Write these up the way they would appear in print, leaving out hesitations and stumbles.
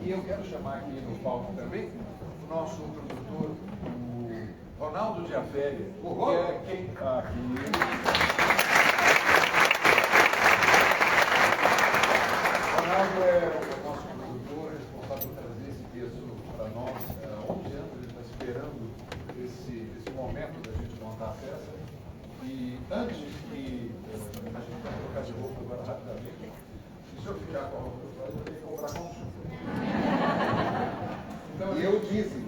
E eu quero chamar aqui no palco também o nosso produtor, o Ronaldo Diaferi, que é quem está aqui. Ronaldo é o nosso produtor, responsável por trazer esse texto para nós. Há 11 anos ele está esperando esse momento da gente montar a peça. E antes que a gente vai trocar de roupa agora rapidamente, se o senhor ficar com a roupa do Freud, eu tenho que comprar conjunto. Então, e eu disse.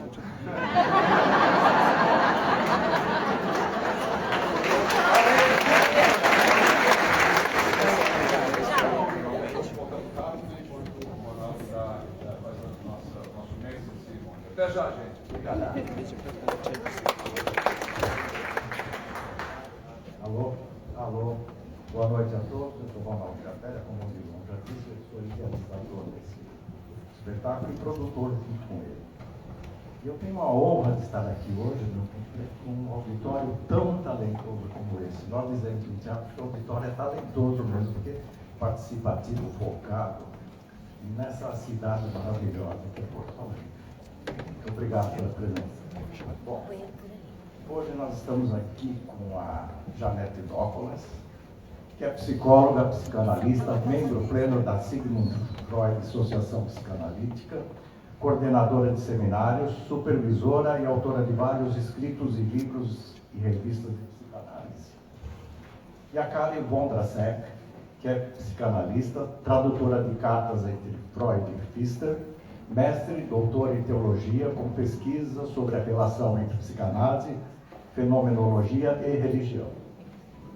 Até já, gente. Obrigado. Alô. Boa noite a todos. Eu sou Ronaldo Diaferi, como o João já disse, eu sou idealizador desse espetáculo e produtor junto com ele. E eu tenho a honra de estar aqui hoje com um auditório tão talentoso como esse. Nós dizemos no teatro que o auditório é talentoso mesmo, porque é participativo, focado, nessa cidade maravilhosa que é Porto Alegre. Muito obrigado pela presença. Bom, hoje nós estamos aqui com a Janete Dócolas, que é psicóloga, psicanalista, membro pleno da Sigmund Freud Associação Psicanalítica, coordenadora de seminários, supervisora e autora de vários escritos e livros e revistas de psicanálise. E a Karen Vondrasek, que é psicanalista, tradutora de cartas entre Freud e Pfister, mestre, doutor em teologia, com pesquisa sobre a relação entre psicanálise, fenomenologia e religião.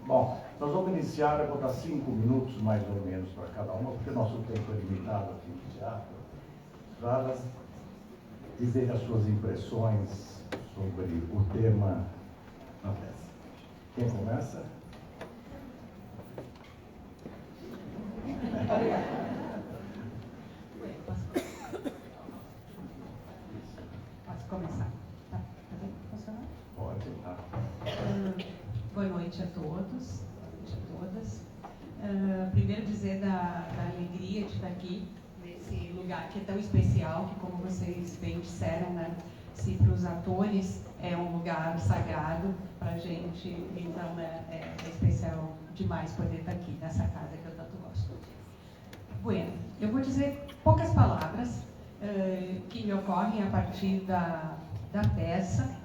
Bom, nós vamos iniciar, eu vou dar 5 minutos mais ou menos para cada uma, porque nosso tempo é limitado aqui no teatro, para elas dizerem as suas impressões sobre o tema da peça. Quem começa? Posso começar? Tá bem? Funcionando? Pode, tá. Boa noite a todos e a todas. Primeiro dizer da alegria de estar aqui, nesse lugar que é tão especial, que como vocês bem disseram, né, se para os atores é um lugar sagrado, para a gente, então é especial demais poder estar aqui nessa casa que eu tanto gosto. Bueno, eu vou dizer poucas palavras que me ocorrem a partir da peça,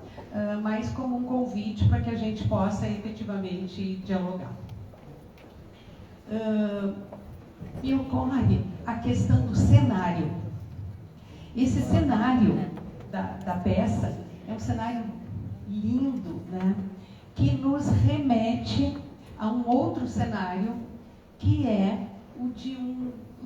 mas como um convite para que a gente possa efetivamente dialogar. Me ocorre a questão do cenário. Esse cenário da peça é um cenário lindo, né, que nos remete a um outro cenário que é o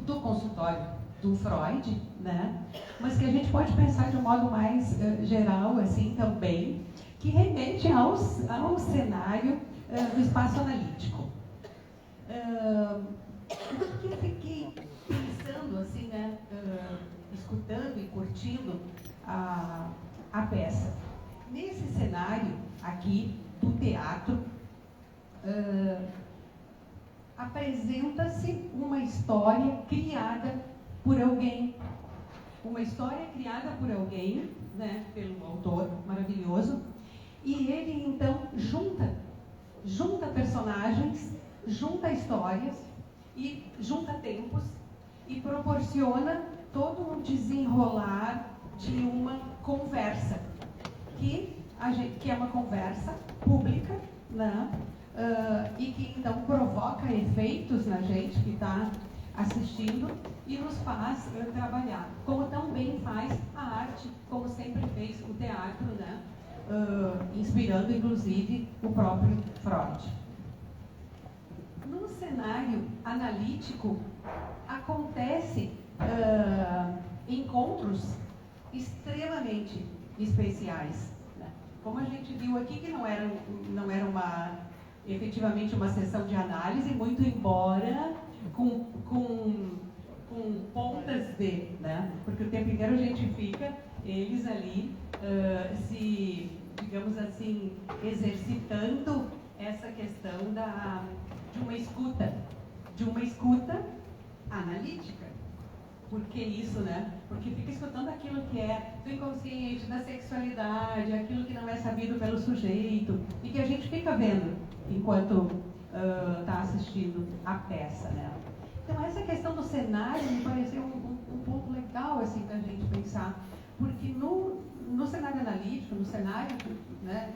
do consultório do Freud, né? Mas que a gente pode pensar de um modo mais geral, assim, também, que remete ao cenário do espaço analítico. O que eu fiquei pensando, assim, né, escutando e curtindo a peça? Nesse cenário aqui do teatro, apresenta-se uma história criada por alguém. Uma história criada por alguém, né, pelo autor maravilhoso, e ele então junta personagens, junta histórias e junta tempos e proporciona todo um desenrolar de uma conversa que é uma conversa pública, né? E que então provoca efeitos na gente que está assistindo e nos faz trabalhar, como também faz a arte, como sempre fez o teatro, né? Inspirando inclusive o próprio Freud. No cenário analítico acontece encontros extremamente especiais, né? Como a gente viu aqui, que não era efetivamente uma sessão de análise, muito embora com pontas de, né? Porque o tempo inteiro a gente fica, eles ali, se, digamos assim, exercitando essa questão de uma escuta analítica, por que isso, né? Porque fica escutando aquilo que é do inconsciente, da sexualidade, aquilo que não é sabido pelo sujeito, e que a gente fica vendo enquanto está assistindo a peça, né? Então essa questão do cenário me pareceu um ponto legal assim da gente pensar, porque no cenário analítico, no cenário, né,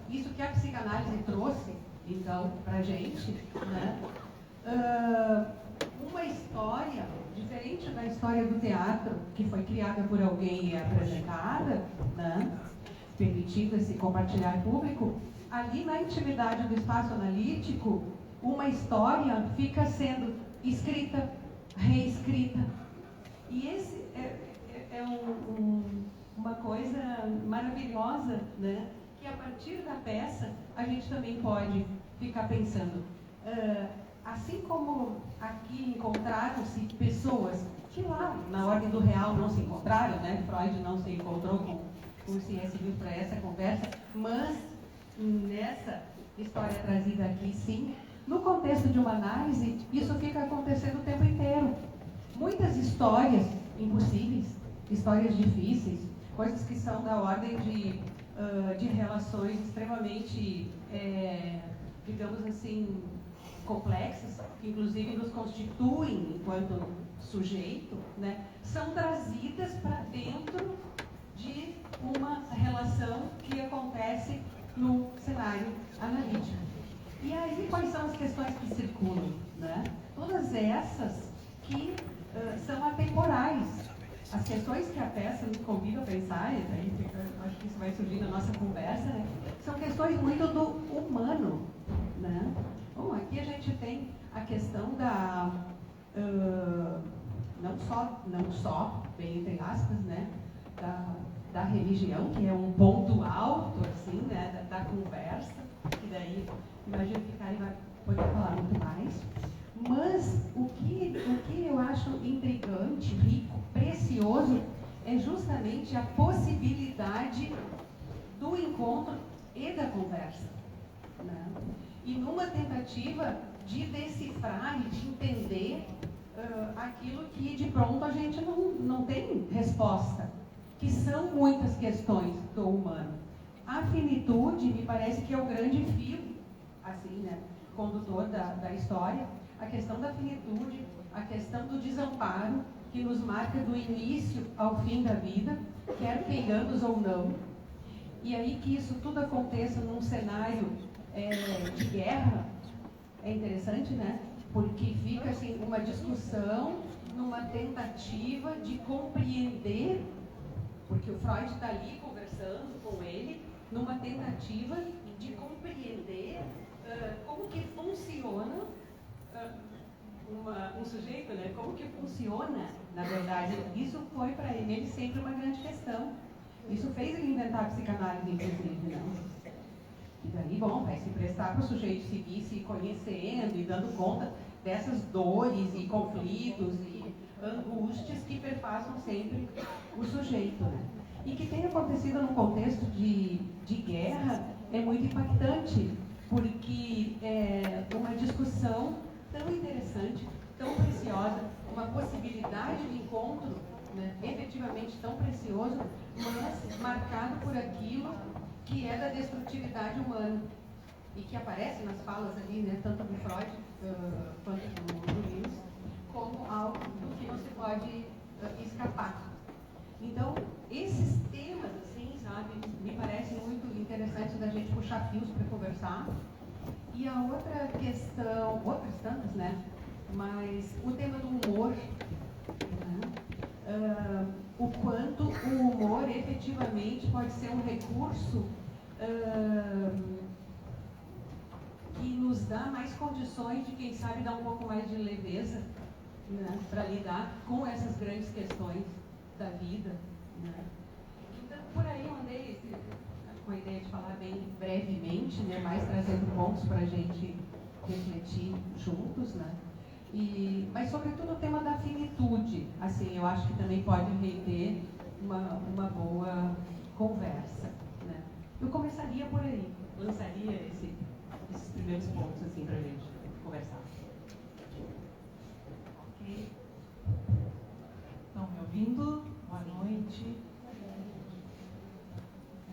isso que a psicanálise trouxe então para a gente, né? Uma história diferente da história do teatro, que foi criada por alguém e é apresentada, né, permitida se compartilhar público, ali na intimidade do espaço analítico, uma história fica sendo escrita, reescrita. E esse é uma coisa maravilhosa, né, que a partir da peça a gente também pode ficar pensando. Assim como aqui encontraram-se pessoas que lá na ordem do real não se encontraram, né? Freud não se encontrou com o C.S. Lewis para essa conversa, mas nessa história trazida aqui, sim, no contexto de uma análise, isso fica acontecendo o tempo inteiro. Muitas histórias impossíveis, histórias difíceis, coisas que são da ordem de relações extremamente, digamos assim, complexas, que inclusive nos constituem enquanto sujeito, né, são trazidas para dentro de uma relação que acontece no cenário analítico. E aí, quais são as questões que circulam, né? Todas essas que são atemporais. As questões que a peça nos convida a pensar, e daí acho que isso vai surgir na nossa conversa, né, são questões muito do humano, né? Bom, aqui a gente tem a questão da, não só, bem entre aspas, né, da religião, que é um ponto alto, assim, né, da conversa, que daí, imagino que Karen vai poder falar muito mais. Mas o que eu acho intrigante, rico, precioso, é justamente a possibilidade do encontro e da conversa, né? E numa tentativa de decifrar e de entender aquilo que de pronto a gente não tem resposta, que são muitas questões do humano. A finitude me parece que é o grande fio, assim, né, condutor da história, a questão da finitude, a questão do desamparo, que nos marca do início ao fim da vida, quer queiramos ou não. E aí que isso tudo aconteça num cenário de guerra, é interessante, né? Porque fica assim uma discussão, numa tentativa de compreender, porque o Freud está ali conversando com ele, numa tentativa de compreender como que funciona um sujeito, né? Como que funciona, na verdade. Isso foi para ele sempre uma grande questão. Isso fez ele inventar a psicanálise, inclusive, não? E daí, bom, vai se prestar para o sujeito seguir se conhecendo e dando conta dessas dores e conflitos e angústias que perpassam sempre o sujeito, né? E que tem acontecido num contexto de guerra é muito impactante, porque é uma discussão tão interessante, tão preciosa, uma possibilidade de encontro, né, efetivamente tão precioso, mas marcado por aquilo que é da destrutividade humana e que aparece nas falas ali, né, tanto do Freud quanto do Lewis, como algo do que não se pode escapar. Então, esses temas, assim, sabe, me parecem muito interessantes da gente puxar fios para conversar. E a outra questão, outras tantas, né, mas o tema do humor, né, o quanto o humor efetivamente pode ser um recurso que nos dá mais condições de, quem sabe, dar um pouco mais de leveza, né, para lidar com essas grandes questões da vida, né. Então, por aí eu andei com a ideia de falar bem brevemente, né, mais trazendo pontos para a gente refletir juntos, né. Mas, sobretudo, o tema da finitude, assim, eu acho que também pode render uma boa conversa, né. Eu começaria por aí, lançaria esses primeiros pontos, assim, para a gente conversar. Ok? noite.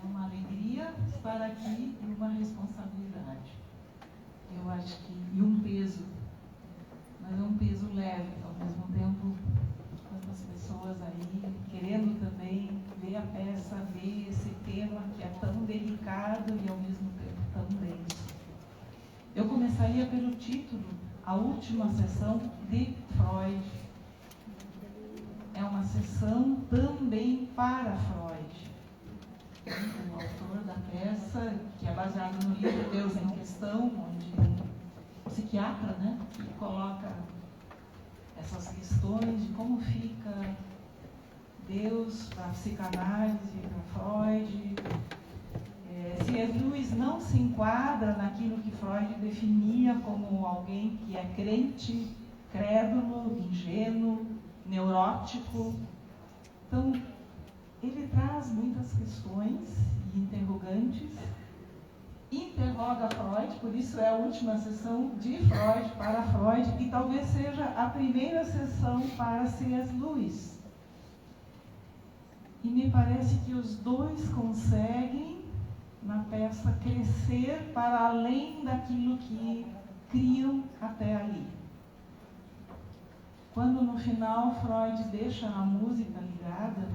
É uma alegria estar aqui e uma responsabilidade. Eu acho que, e um peso, mas é um peso leve, ao mesmo tempo, tantas pessoas aí querendo também ver a peça, ver esse tema que é tão delicado e ao mesmo tempo tão denso. Eu começaria pelo título, A Última Sessão de Freud. É uma sessão também para Freud. O autor da peça, que é baseado no livro Deus em Questão, onde um psiquiatra, né, que coloca essas questões de como fica Deus para a psicanálise, para Freud. C.S. Lewis não se enquadra naquilo que Freud definia como alguém que é crente, crédulo, ingênuo, neurótico. Então, ele traz muitas questões e interrogantes, interroga Freud, por isso é a última sessão de Freud para Freud, e talvez seja a primeira sessão para C.S. Lewis. E me parece que os dois conseguem, na peça, crescer para além daquilo que criam até ali. Quando no final Freud deixa a música ligada,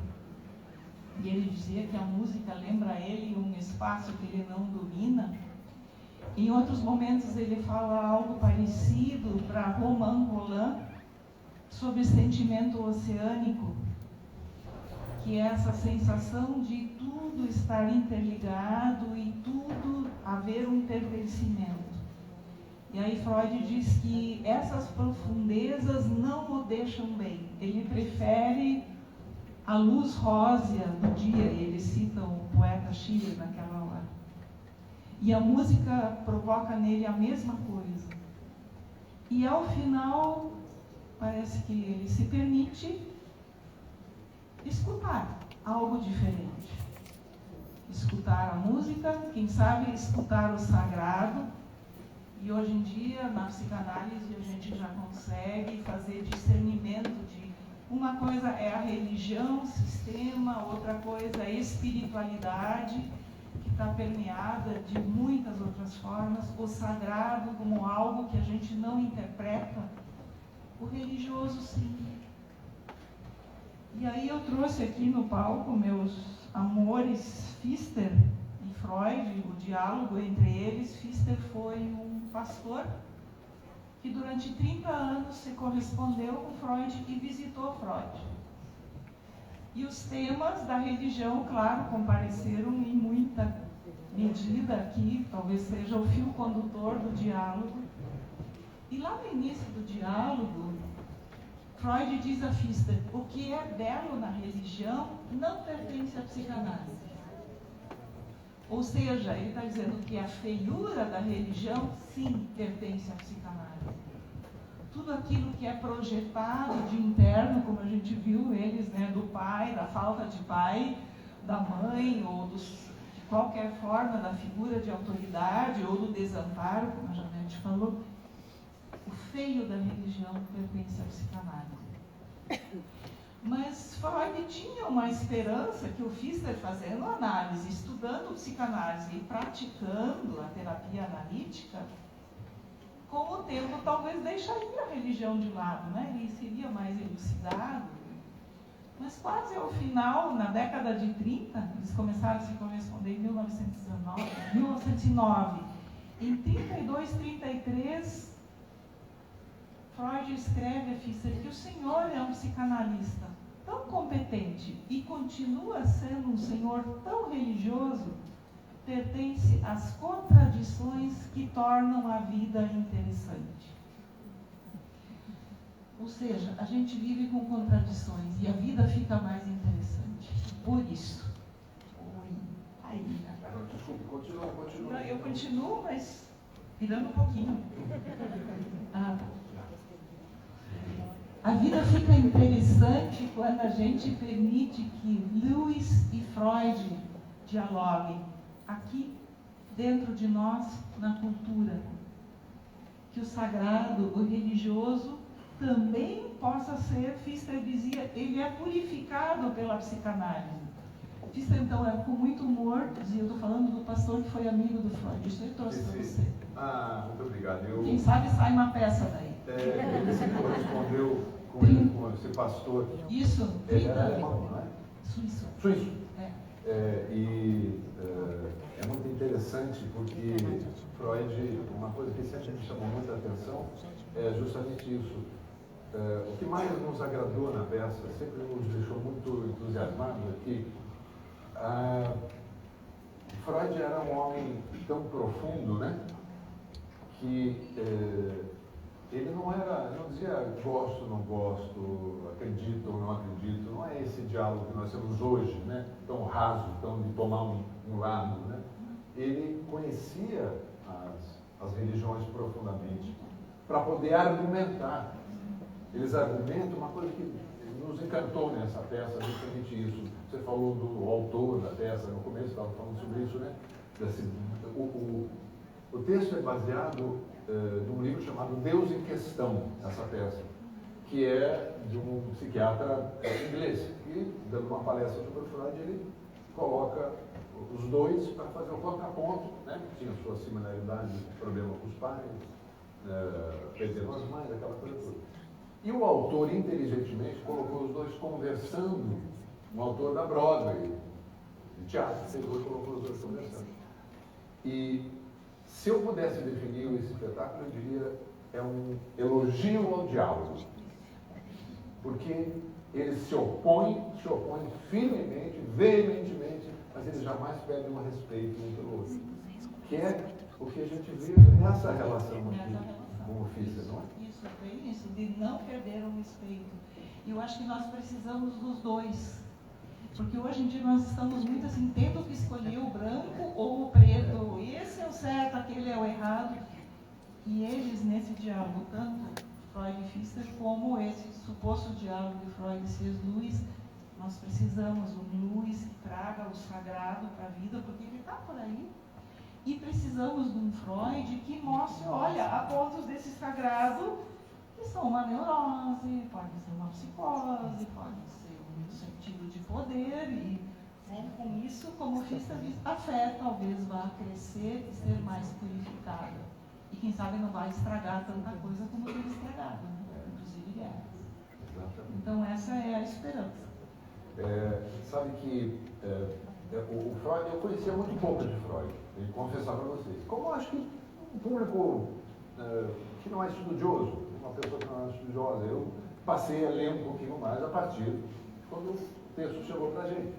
e ele dizia que a música lembra a ele um espaço que ele não domina, em outros momentos ele fala algo parecido para Romain Rolland sobre sentimento oceânico, que é essa sensação de tudo estar interligado e tudo haver um pertencimento. E aí Freud diz que essas profundezas não o deixam bem. Ele prefere a luz rósea do dia, ele cita o poeta Schiller naquela hora. E a música provoca nele a mesma coisa. E ao final, parece que ele se permite escutar algo diferente. Escutar a música, quem sabe escutar o sagrado. E hoje em dia, na psicanálise, a gente já consegue fazer discernimento de uma coisa é a religião, sistema, outra coisa é a espiritualidade, que está permeada de muitas outras formas, o sagrado como algo que a gente não interpreta, o religioso sim. E aí eu trouxe aqui no palco meus amores Pfister e Freud, o diálogo entre eles. Pfister foi um pastor que durante 30 anos se correspondeu com Freud e visitou Freud. E os temas da religião, claro, compareceram em muita medida aqui, talvez seja o fio condutor do diálogo. E lá no início do diálogo, Freud diz a Pfister, o que é belo na religião não pertence à psicanálise. Ou seja, ele está dizendo que a feiura da religião, sim, pertence à psicanálise. Tudo aquilo que é projetado de interno, como a gente viu eles, né, do pai, da falta de pai, da mãe, ou de qualquer forma da figura de autoridade, ou do desamparo, como a Janete falou, o feio da religião pertence à psicanálise. Mas Freud tinha uma esperança que o Pfister, fazendo análise, estudando psicanálise e praticando a terapia analítica, com o tempo talvez deixaria a religião de lado, né? Ele seria mais elucidado. Mas quase ao final, na década de 30, eles começaram a se corresponder em 1909. Em 32, 33, Freud escreve a Pfister que o senhor é um psicanalista tão competente e continua sendo um senhor tão religioso, pertence às contradições que tornam a vida interessante. Ou seja, a gente vive com contradições e a vida fica mais interessante. Por isso. Aí. Desculpa, continua. Eu continuo, mas virando um pouquinho. A vida fica interessante quando a gente permite que Lewis e Freud dialoguem aqui dentro de nós, na cultura. Que o sagrado, o religioso, também possa ser, Pfister dizia, ele é purificado pela psicanálise. Pfister, então, com muito humor, dizia, eu estou falando do pastor que foi amigo do Freud, isso eu trouxe para você. Muito obrigado. Quem sabe sai uma peça daí. Ele se correspondeu com ele, com esse pastor. Isso, Ele era alemão, não é? Suíço. Suíço. É muito interessante porque Freud, uma coisa que sempre me chamou muita atenção é justamente isso. O que mais nos agradou na peça, sempre nos deixou muito entusiasmados, é que Freud era um homem tão profundo, né? Que ele não dizia gosto, não gosto, acredito ou não acredito, não é esse diálogo que nós temos hoje, né? Tão raso, tão de tomar um lado, né? Ele conhecia as religiões profundamente para poder argumentar. Eles argumentam uma coisa que nos encantou nessa peça, justamente isso. Você falou do autor da peça no começo, estava falando sobre isso, né? O texto é baseado num livro chamado Deus em Questão, essa peça, que é de um psiquiatra inglês, que, dando uma palestra sobre Freud, ele coloca os dois para fazer um contraponto, né? Tinha sua similaridade, problema com os pais, perderam as mães, aquela coisa toda. E o autor, inteligentemente, colocou os dois conversando, um autor da Broadway, de teatro, colocou os dois conversando. E se eu pudesse definir esse espetáculo, eu diria é um elogio ao diálogo. Porque eles se opõem firmemente, veementemente, mas eles jamais pedem um respeito um pelo outro. Que é o que a gente vê nessa relação aqui com o Pfister, não é? Isso, é isso, de não perder o respeito. E eu acho que nós precisamos dos dois. Porque hoje em dia nós estamos muito assim, tendo que escolher o branco ou o preto. Esse é o certo, aquele é o errado. E eles, nesse diálogo, tanto Freud e Pfister, como esse suposto diálogo de Freud e C.S. Lewis, nós precisamos de um Lewis que traga o sagrado para a vida, porque ele está por aí. E precisamos de um Freud que mostre, olha, há pontos desse sagrado que são uma neurose, pode ser uma psicose, pode ser um sentido de poder, e com isso, como o Pfister diz, a fé talvez vá crescer e ser mais purificada. E quem sabe não vai estragar tanta coisa como tem estragado, né? Inclusive guerras. Então essa é a esperança. Sabe que o Freud, eu conhecia muito pouco de Freud, ele confessava para vocês. Como eu acho que um público que não é estudioso, uma pessoa que não é estudiosa, eu passei a ler um pouquinho mais a partir de quando o texto chegou para a gente.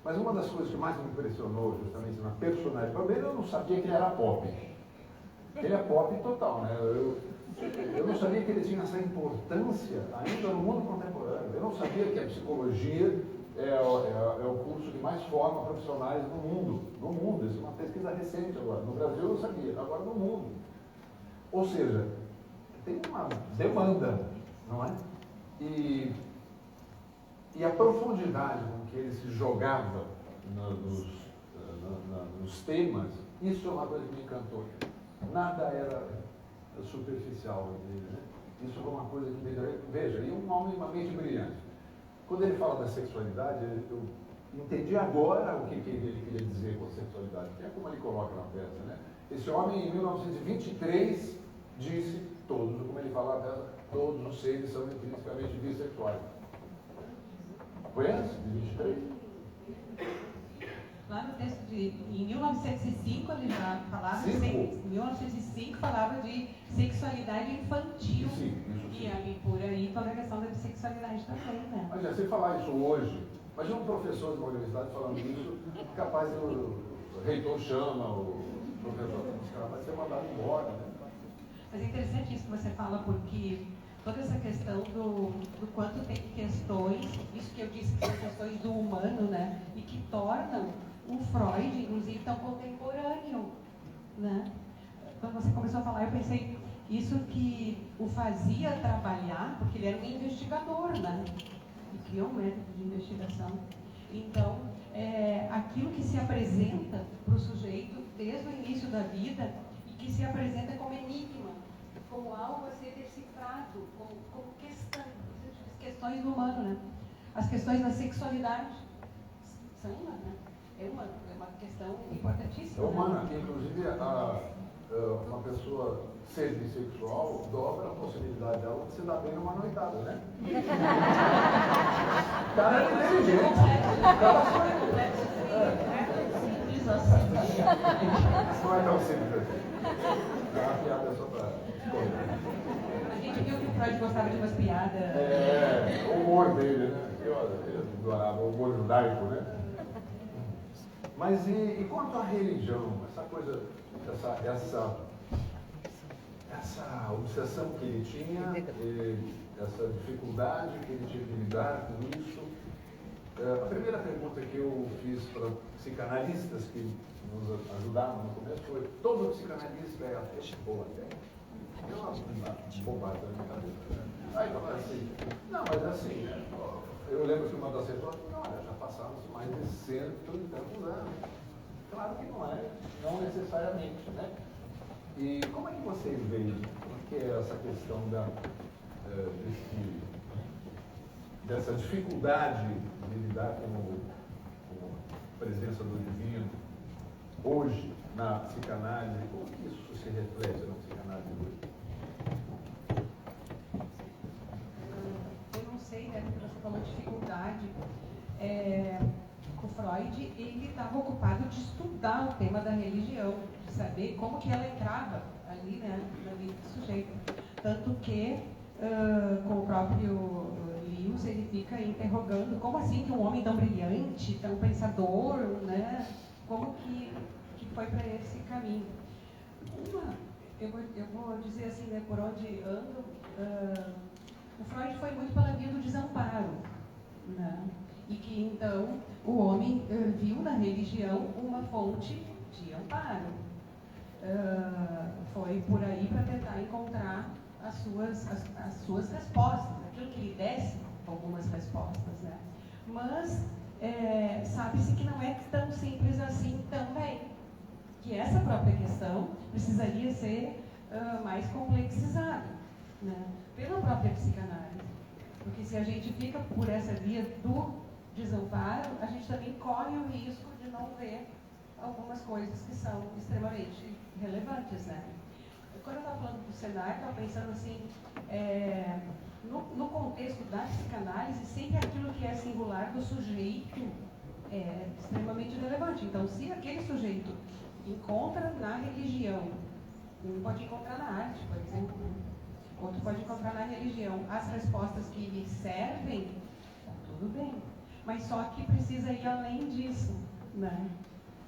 Mas uma das coisas que mais me impressionou, justamente na personagem, primeiro eu não sabia que ele era pop. Ele é pop total, né? Eu não sabia que ele tinha essa importância ainda no mundo contemporâneo. Eu não sabia que a psicologia é o curso que mais forma profissionais no mundo. No mundo, isso é uma pesquisa recente agora. No Brasil eu sabia, agora no mundo. Ou seja, tem uma demanda, não é? E a profundidade com que ele se jogava nos temas, isso é uma coisa que me encantou. Nada era superficial dele, né? Isso foi uma coisa que me deu. Veja, e um homem, uma mente brilhante. Quando ele fala da sexualidade, eu entendi agora o que ele queria dizer com a sexualidade, que é como ele coloca na peça, né? Esse homem, em 1923, disse, como ele fala na peça, todos os seres são intrinsecamente bissexuais. Foi antes de 23? Lá no texto em 1905 ele já falava em 1905 falava de sexualidade infantil. Sim, e ali por aí toda a questão da bissexualidade também, né? Mas se falar isso hoje, imagina um professor de uma universidade falando isso, capaz de o reitor chama, o professor vai ser mandado embora, né? Mas é interessante isso que você fala, porque toda essa questão do quanto tem questões, isso que eu disse que são questões do humano, né? E que tornam o Freud, inclusive, tão contemporâneo, né? Quando você começou a falar, eu pensei, isso que o fazia trabalhar, porque ele era um investigador, né? E criou um método de investigação. Então, aquilo que se apresenta para o sujeito desde o início da vida e que se apresenta como enigma, como algo a ser decifrado, como questões do humano, né? As questões da sexualidade são uma, né? É uma questão importantíssima. É humana, né? Inclusive uma pessoa ser bissexual dobra a possibilidade dela de se dar bem numa noitada, né? O cara é inteligente. O cara Simples assim. não é tão simples assim. A piada é só para A gente viu que o Freud gostava de umas piadas. o humor dele, né? Eu adorava o humor judaico, né? Mas e quanto à religião? Essa coisa, essa obsessão que ele tinha, essa dificuldade que ele tinha de lidar com isso. A primeira pergunta que eu fiz para psicanalistas que nos ajudaram no começo foi: todo psicanalista é ateu ou ateu? É uma bobagem na minha cabeça, né? Aí eu falei assim, não, mas assim, eu lembro que uma das respostas, olha, já passamos mais de 100 e tantos anos. Claro que não necessariamente, né? E como é que vocês veem que é essa questão dessa dificuldade de lidar com a presença do divino hoje na psicanálise? Como que isso se reflete na psicanálise hoje? Eu não sei, né, porque você falou dificuldade. O Freud, ele estava ocupado de estudar o tema da religião, de saber como que ela entrava ali, né, na vida do sujeito. Tanto que, com o próprio Lewis, ele fica interrogando como assim que um homem tão brilhante, tão pensador, né, como que foi para esse caminho. Eu vou dizer assim, né, por onde ando, o Freud foi muito pela via do desamparo, né? E que então o homem viu na religião uma fonte de amparo. Foi por aí para tentar encontrar as suas respostas, aquilo que lhe desse algumas respostas, né? Mas sabe-se que não é tão simples assim também, que essa própria questão precisaria ser mais complexizada, né, pela própria psicanálise. Porque se a gente fica por essa via do desamparo, a gente também corre o risco de não ver algumas coisas que são extremamente relevantes, né? Quando eu estava falando do cenário, eu estava pensando assim, no contexto da psicanálise, sempre aquilo que é singular do sujeito é extremamente relevante. Então, se aquele sujeito encontra na religião, um pode encontrar na arte, por exemplo, outro pode encontrar na religião as respostas que lhe servem, tá tudo bem. Mas só que precisa ir além disso, né?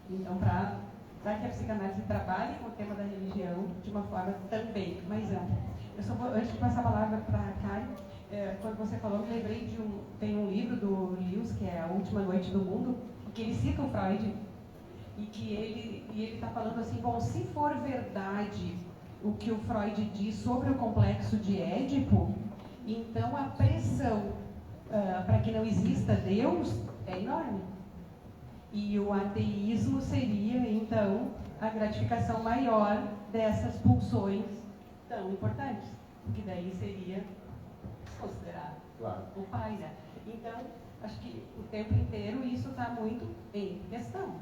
Então, para que a psicanálise trabalhe com o tema da religião de uma forma também mais ampla. Eu só vou, antes de passar a palavra para a Karen, quando você falou, me lembrei tem um livro do Lewis, que é A Última Noite do Mundo, que ele cita o Freud, e que ele está falando assim, bom, se for verdade o que o Freud diz sobre o complexo de Édipo, então a pressão para que não exista Deus é enorme. E o ateísmo seria, então, a gratificação maior dessas pulsões tão importantes, porque daí seria considerado o pai, né? Então, acho que o tempo inteiro isso está muito em questão.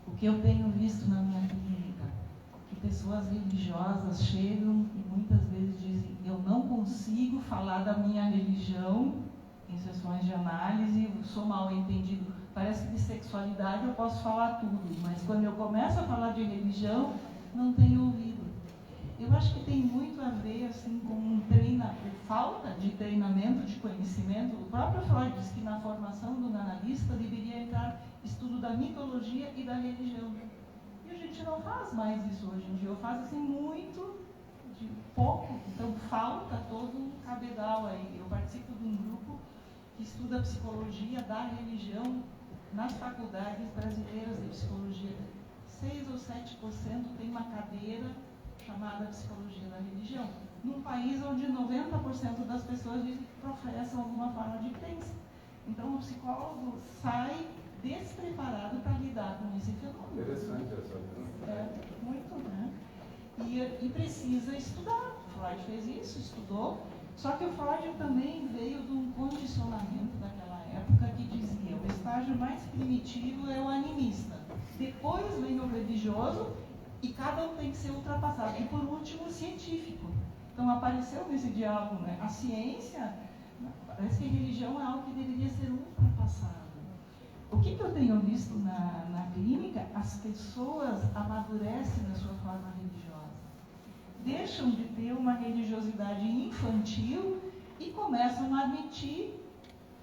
O que eu tenho visto na minha clínica, que pessoas religiosas chegam e muitas vezes dizem: eu não consigo falar da minha religião em sessões de análise, sou mal entendido. Parece que de sexualidade eu posso falar tudo, mas quando eu começo a falar de religião, não tenho ouvido. Eu acho que tem muito a ver assim, com falta de treinamento, de conhecimento. O próprio Freud diz que na formação do analista deveria entrar estudo da mitologia e da religião. E a gente não faz mais isso hoje em dia. Eu faço assim muito, de pouco, então falta todo um cabedal aí. Eu participo de um grupo que estuda a psicologia da religião nas faculdades brasileiras de psicologia. 6 ou 7% tem uma cadeira chamada psicologia da religião, num país onde 90% das pessoas dizem que professam alguma forma de crença. Então o psicólogo sai despreparado para lidar com esse fenômeno. Interessante essa. Muito, né? e precisa estudar. Freud fez isso, estudou, só que o Freud também veio de um condicionamento daquela época que dizia: o estágio mais primitivo é o animista, depois vem o religioso e cada um tem que ser ultrapassado, e por último o científico. Então apareceu nesse diálogo, né? A ciência, parece que a religião é algo que deveria ser ultrapassado. O que eu tenho visto na clínica? As pessoas amadurecem na sua forma religiosa, deixam de ter uma religiosidade infantil e começam a admitir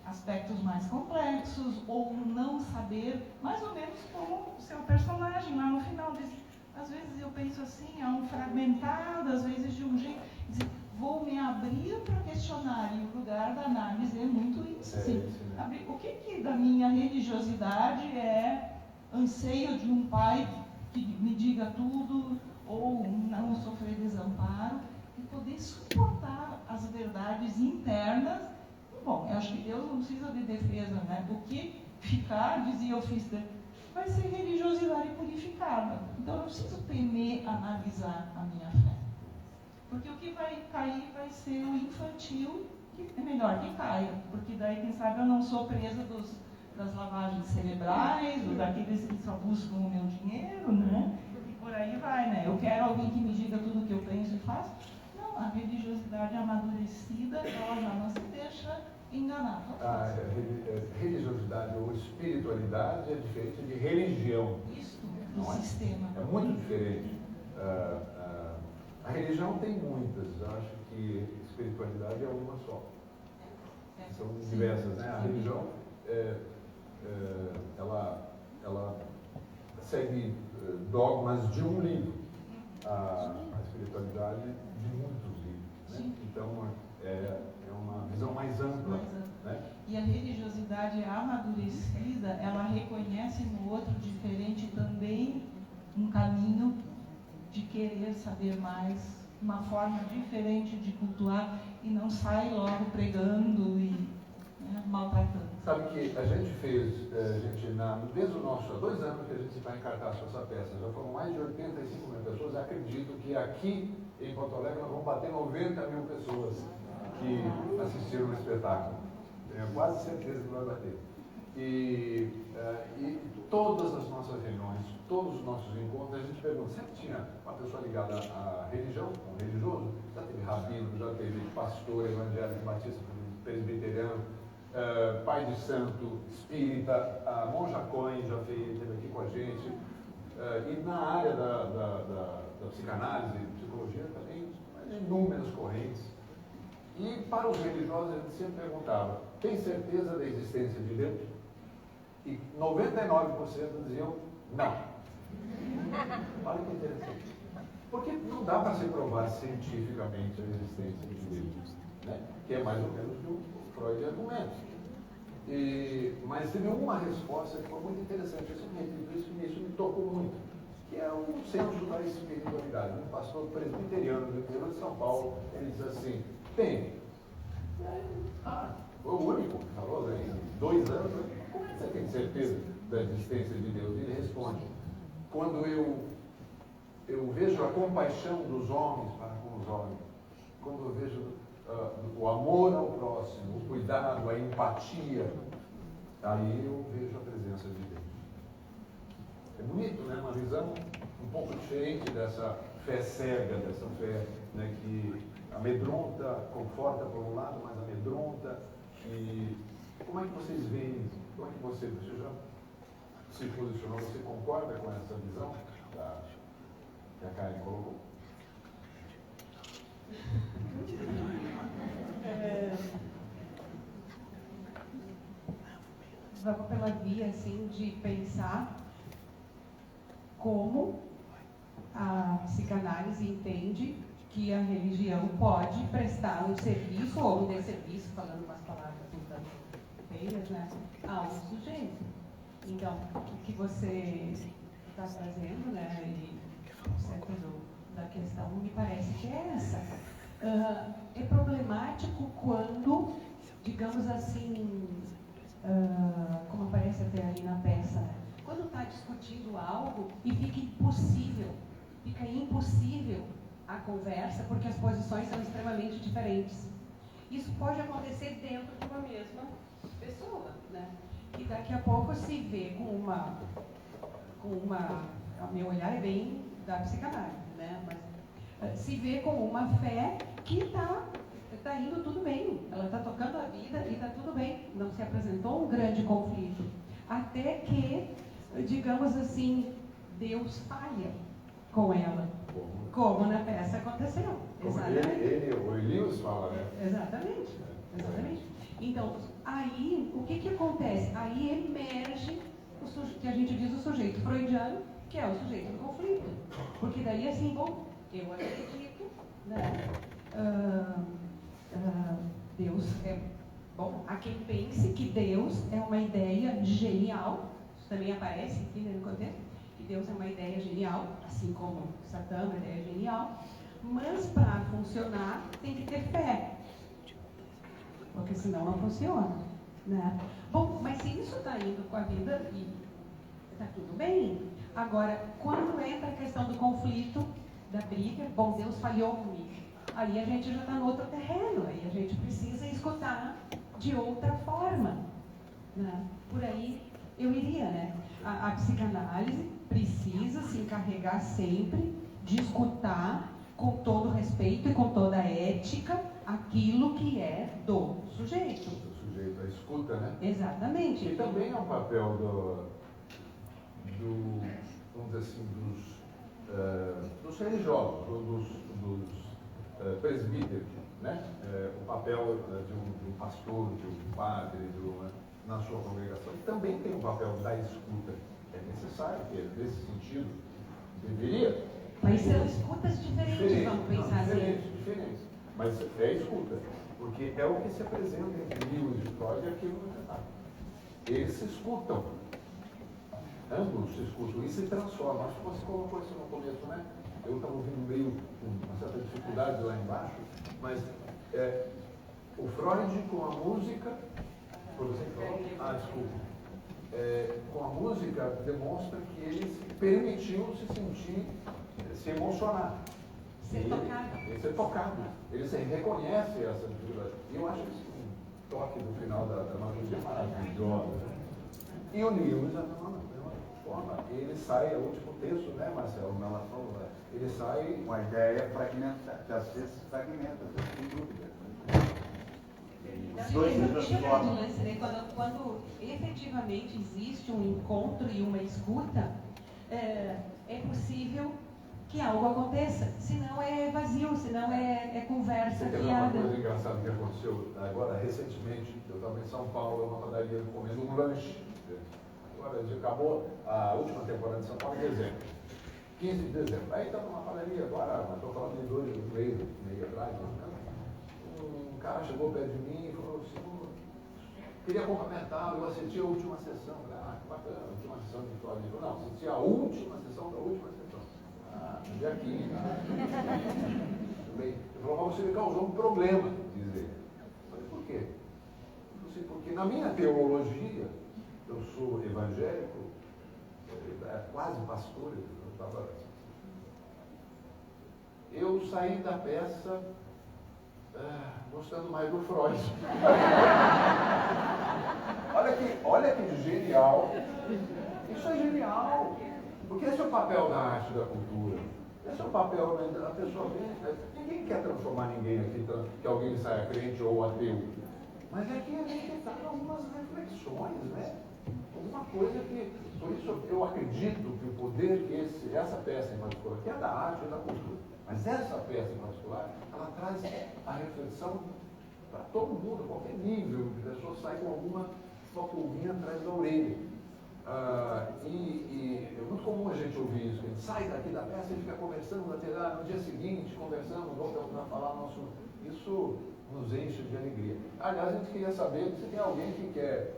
aspectos mais complexos, ou não saber, mais ou menos como o seu personagem lá no final diz. Às vezes eu penso assim, há um fragmentado, às vezes de um jeito, diz, vou me abrir para questionar, e o lugar da análise é muito isso. Assim, o que da minha religiosidade é anseio de um pai que me diga tudo, ou não sofrer desamparo, e poder suportar as verdades internas. Bom, eu acho que Deus não precisa de defesa, né? O que ficar, dizia o Pfister, vai ser religiosidade purificada. Então eu não preciso temer analisar a minha fé. Porque o que vai cair vai ser o infantil, que é melhor que caia. Porque daí, quem sabe, eu não sou presa das lavagens cerebrais, ou daqueles que só buscam o meu dinheiro, né? E por aí vai, né? Eu quero alguém que me diga tudo o que eu penso e faço. Não, a religiosidade amadurecida, ela já não se deixa enganar. A religiosidade ou espiritualidade é diferente de religião. Isso, do sistema. É muito diferente. A religião tem muitas, eu acho que espiritualidade é uma só. São diversas, né? A religião, ela segue dogmas de um livro, a espiritualidade de muitos livros, né? Então, é uma visão mais ampla. Né? E a religiosidade amadurecida, ela reconhece no outro diferente também um caminho de querer saber mais, uma forma diferente de cultuar, e não sai logo pregando e maltratando. Sabe que a gente fez, desde o nosso, há 2 anos que a gente vai encartar essa peça, já foram mais de 85 mil pessoas. Acredito que aqui em Porto Alegre nós vamos bater 90 mil pessoas que assistiram o espetáculo. Tenho quase certeza que vai bater. E todas as nossas reuniões, todos os nossos encontros, a gente pergunta, sempre tinha uma pessoa ligada à religião, um religioso, já teve rabino, já teve pastor, evangélico, batista, presbiteriano, pai de santo, espírita, a Monja Cohen já esteve aqui com a gente, e na área da psicanálise, psicologia, também inúmeras correntes. E para os religiosos, a gente sempre perguntava, tem certeza da existência de Deus? E 99% diziam não. Olha que interessante. Porque não dá para se provar cientificamente a existência de Deus, né? Que é mais ou menos o que o Freud argumenta. Mas teve uma resposta que foi muito interessante. Isso me tocou muito, que é o centro da espiritualidade. Um pastor presbiteriano do interior de São Paulo, ele diz assim, tem. Foi o único que falou, né, em 2 anos, como é que você tem certeza da existência de Deus? Ele responde, quando eu vejo a compaixão dos homens para com os homens, quando eu vejo o amor ao próximo, o cuidado, a empatia, aí eu vejo a presença de Deus. É bonito, né? Uma visão um pouco diferente dessa fé cega, dessa fé, né, que amedronta, conforta por um lado, mas amedronta. E como é que vocês veem, como é que você já se posicionou, você concorda com essa visão que a Karen colocou? Vamos pela via assim de pensar como a psicanálise entende que a religião pode prestar um serviço ou um desserviço, falando umas palavras feias, né, a um sujeito. Então, o que você está trazendo, né, e o centro da questão me parece que é essa. É problemático quando, digamos assim, como aparece até ali na peça, né? Quando está discutindo algo e fica impossível fica impossível a conversa porque as posições são extremamente diferentes. Isso pode acontecer dentro de uma mesma pessoa, né? E daqui a pouco se vê com uma, o meu olhar é bem da psicanálise, né? Mas se vê com uma fé que está indo tudo bem, ela está tocando a vida e está tudo bem, não se apresentou um grande conflito, até que, digamos assim, Deus falha com ela, como na peça aconteceu. Como o Elias fala, né? Exatamente. Então, aí, o que acontece? Aí emerge que a gente diz o sujeito freudiano, que é o sujeito do conflito. Porque daí, assim, bom, eu acredito, né? Deus é... Bom, há quem pense que Deus é uma ideia genial, isso também aparece aqui no contexto, que Deus é uma ideia genial, assim como Satã é uma ideia genial, mas para funcionar tem que ter fé, porque senão não funciona, né? Bom, mas se isso está indo com a vida, está tudo bem. Agora, quando entra a questão do conflito, da briga, bom, Deus falhou comigo, aí a gente já está no outro terreno, aí a gente precisa escutar de outra forma, né? Por aí eu iria, né? A psicanálise precisa se encarregar sempre de escutar com todo respeito e com toda a ética aquilo que é do sujeito. Do sujeito, a escuta, né? Exatamente. E também é um papel vamos dizer assim, dos religiosos, dos presbíteros, né? O papel de um pastor, de um padre, na sua congregação. E também tem o papel da escuta. É necessário que, nesse sentido, deveria. Mas são escutas diferentes, vamos pensar assim. Diferentes. Mas é escuta. Porque é o que se apresenta entre Lewis e Freud e aquilo no espetáculo. Eles se escutam. Ambos se escutam e se transformam. Acho que você colocou isso no começo, né? Eu estava ouvindo meio com uma certa dificuldade lá embaixo, mas o Freud com a música, por exemplo, desculpa. Com a música demonstra que ele se permitiu se sentir, se emocionar. Ser tocado. Ele se reconhece essa dificuldade. E eu acho isso um toque do final da dramaturgia maravilhosa. E o Lewis, da mesma forma, ele sai, é o último texto, né, Marcelo? Ele sai com a ideia fragmentada, que às vezes fragmenta, sem dúvida. Quando efetivamente existe um encontro e uma escuta, é possível que algo aconteça, senão é vazio, senão é conversa fiada. Uma coisa engraçada que aconteceu agora, recentemente, eu estava em São Paulo, uma padaria, comendo um lanche. Agora, acabou a última temporada de São Paulo em dezembro, 15 de dezembro. Aí estava numa padaria, agora, estou falando de 2 meio atrás, um cara chegou perto de mim e falou assim, queria cumprimentá-lo, eu assisti a última sessão. Eu falei, que bacana, a última sessão de Freud. Ele falou, não, assisti a última sessão da última sessão. Dia 15. Ele falou, mas você me causou um problema, diz ele. Eu falei, por quê? Eu falei, porque na minha teologia, eu sou evangélico, quase pastor, eu saí da peça gostando mais do Freud. olha que genial. Isso é genial. Porque esse é o papel da arte, da cultura. Esse é o papel da pessoa. Ninguém quer transformar ninguém aqui, que alguém saia crente ou ateu. Mas é que a gente está com algumas reflexões, né? Alguma coisa que. Por isso eu acredito que o poder que essa peça em particular, que é da arte e da cultura, mas essa peça em particular, ela traz a reflexão para todo mundo, qualquer nível de pessoa sai com uma pulguinha atrás da orelha. E é muito comum a gente ouvir isso, que a gente sai daqui da peça e fica conversando até lá, no dia seguinte, conversando, voltamos a falar nosso. Isso nos enche de alegria. Aliás, a gente queria saber se tem alguém que quer.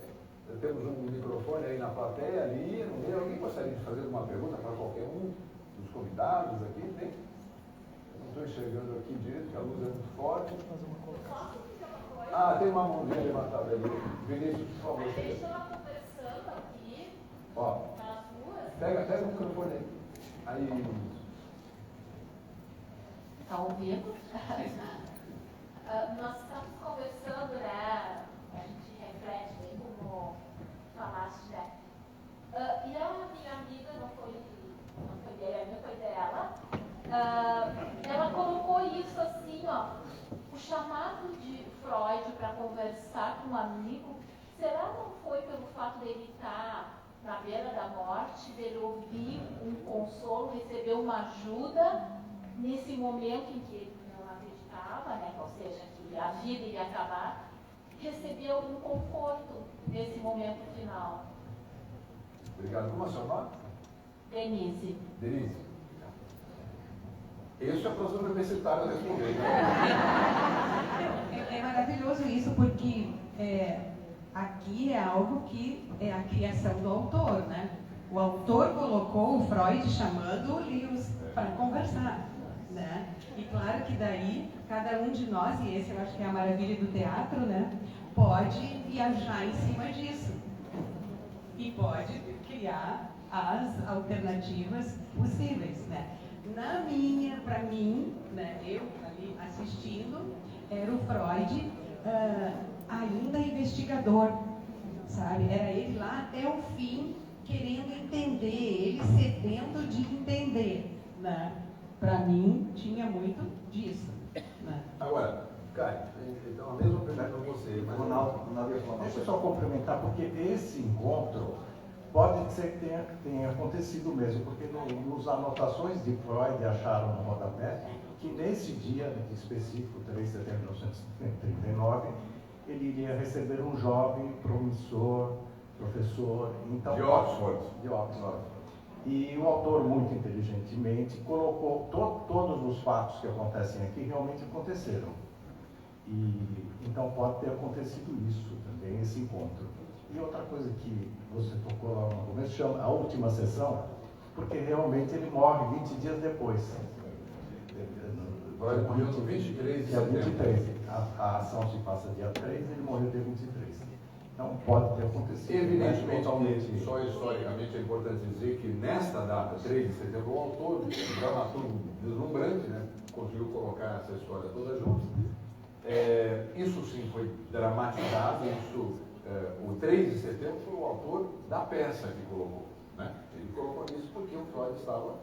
Temos um microfone aí na plateia, ali, no meio. Alguém gostaria de fazer uma pergunta para qualquer um dos convidados aqui? Tem? Eu não estou enxergando aqui direito, porque a luz é muito forte. Tem uma mãozinha levantada ali. Vinícius, por favor. Deixa ela conversando aqui, Ó, nas ruas. pega o microfone aí. Aí, Está ouvindo? Nós estamos conversando, né? A gente reflete bem como falaste, né? E a minha amiga, não foi dele, foi dela, ela colocou isso assim, ó, o chamado de Freud para conversar com um amigo, será não foi pelo fato dele estar na beira da morte, dele ouvir um consolo, receber uma ajuda nesse momento em que ele não acreditava, né? Ou seja, que a vida iria acabar, receber algum conforto nesse momento final? Obrigado. Como é o seu nome? Denise. Denise. Isso é para os universitários responder. É maravilhoso isso, porque aqui é algo que é a criação do autor, né? O autor colocou o Freud chamando o Lewis para conversar, né? E claro que daí, cada um de nós, e esse eu acho que é a maravilha do teatro, né? Pode viajar em cima disso. E pode criar as alternativas possíveis, né? Para mim, né, eu ali assistindo, era o Freud ainda investigador, sabe? Era ele lá até o fim, querendo entender, ele sedento de entender, né? Para mim, tinha muito disso, né? Agora, Caio, então a mesma pergunta para você, mas Ronaldo ia falar. Deixa eu só complementar, porque esse encontro pode ser que tenha acontecido mesmo, porque nos anotações de Freud acharam no rodapé que nesse dia específico, 3 de setembro de 1939, ele iria receber um jovem promissor, professor, então, de Oxford. E o autor, muito inteligentemente, colocou todos os fatos que acontecem aqui realmente aconteceram. E então pode ter acontecido isso também, esse encontro. E outra coisa que você tocou lá no começo, chama a última sessão, porque realmente ele morre 20 dias depois. Freud morreu no 23 de setembro. Dia 23. A ação se passa dia 3, ele morreu dia 23. Então pode ter acontecido. Evidentemente, só historicamente é importante dizer que nesta data, 3 de setembro, o autor, um dramaturgo deslumbrante, né, conseguiu colocar essa história toda junto. Isso sim foi dramatizado, o 3 de setembro foi o autor da peça que colocou. Né? Ele colocou isso porque o Freud estava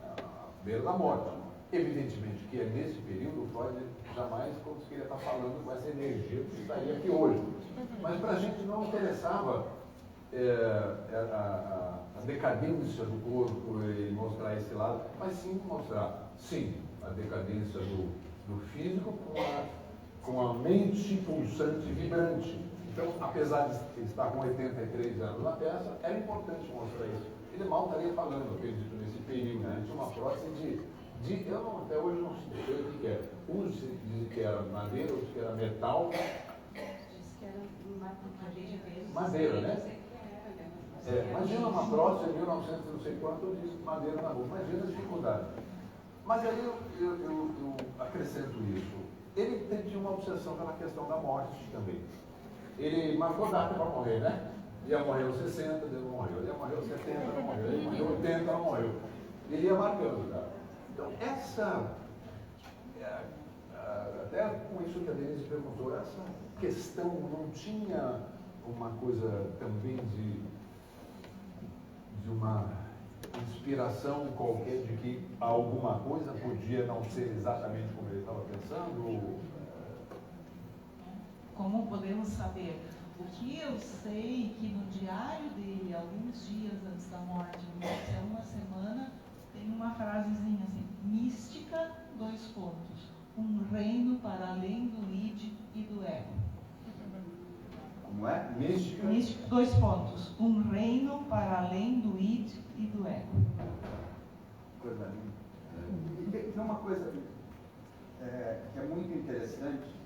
à beira da morte. Evidentemente que é nesse período o Freud jamais conseguiria estar falando com essa energia que estaria aqui hoje. Mas para a gente não interessava a decadência do corpo e mostrar esse lado, mas sim mostrar, sim, a decadência do físico com a mente pulsante e vibrante. Então, apesar de estar com 83 anos na peça, era importante mostrar isso. Ele mal estaria falando, eu acredito, nesse período, né? Tinha uma prótese eu não, até hoje não sei o que era. Uns dizem que era madeira, outros que era metal. Diz que era madeira, né? Imagina uma prótese em 1900 não sei quanto, diz madeira na rua. Imagina a dificuldade. Mas aí eu acrescento isso. Ele tinha uma obsessão pela questão da morte também. Ele marcou data para morrer, né? Ia morrer aos 60, não morreu. Ia morrer aos 70, não morreu. Ia morrer aos 80, não morreu. Ele ia marcando, cara. Então, até com isso que a Denise perguntou, essa questão não tinha uma coisa também de uma inspiração qualquer de que alguma coisa podia não ser exatamente como ele estava pensando? Como podemos saber? O que eu sei que no diário dele, alguns dias antes da morte, uma semana, tem uma frasezinha assim: mística, 2 pontos. Um reino para além do id e do ego. Como é? Mística? Mística, 2 pontos. Um reino para além do id e do ego. Coisa linda. E tem uma coisa que é muito interessante